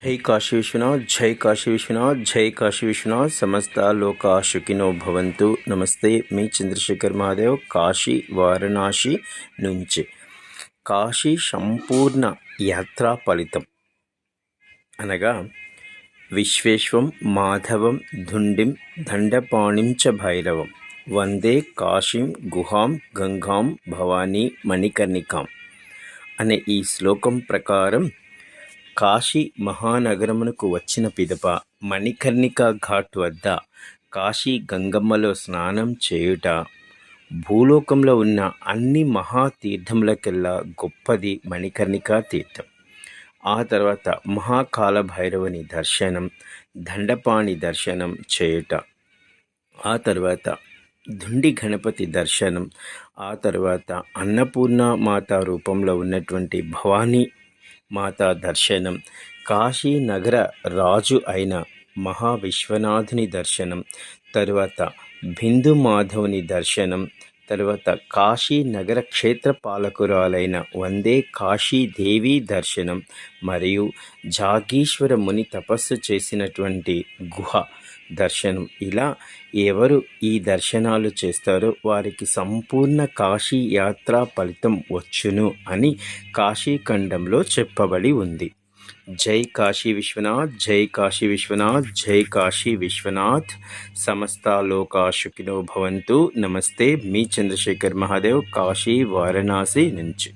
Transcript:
జై కాశీ విశ్వనాథ్, జై కాశీ విశ్వనాథ్, జై కాశీ విశ్వనాథ్. సమస్త లోకా సుఖినో భవంతు. నమస్తే, మీ చంద్రశేఖర్ మహాదేవ్, కాశీ వారణాసి నుంచి. కాశీ సంపూర్ణ యాత్రా ఫలితం అనగా విశ్వేశ్వం మాధవం ధుండిం దండపాణిం చ భైరవం వందే కాశీం గుహాం గంగాం భవానీ మణికర్ణికాం అనే ఈ శ్లోకం ప్రకారం కాశీ మహానగరమునకు వచ్చిన పిదప మణికర్ణిక ఘాట్ వద్ద కాశీ గంగమ్మలో స్నానం చేయుట భూలోకంలో ఉన్న అన్ని మహాతీర్థములకెల్లా గొప్పది మణికర్ణికా తీర్థం. ఆ తర్వాత మహాకాల భైరవుని దర్శనం, దండపాణి దర్శనం చేయుట, ఆ తర్వాత ధుండి గణపతి దర్శనం, ఆ తర్వాత అన్నపూర్ణ మాత రూపంలో ఉన్నటువంటి భవానీ మాతా దర్శనం, కాశీ నగర రాజు అయిన మహావిశ్వనాథుని దర్శనం, తరువాత బిందు మాధవుని దర్శనం, తరువాత కాశీ నగర క్షేత్ర పాలకురాలైన వందే కాశీదేవి దర్శనం, మరియు జాగీశ్వర ముని తపస్సు చేసినటువంటి గుహ దర్శనం. ఇలా ఎవరు ఈ దర్శనాలు చేస్తారో వారికి సంపూర్ణ కాశీ యాత్రా ఫలితం వచ్చును అని కాశీఖండంలో చెప్పబడి ఉంది. జై కాశీ విశ్వనాథ్, జై కాశీ విశ్వనాథ్, జై కాశీ విశ్వనాథ్. సమస్త లోకా సుఖినో భవంతు. నమస్తే, మీ చంద్రశేఖర్ మహాదేవ్, కాశీ వారణాసి నుంచి.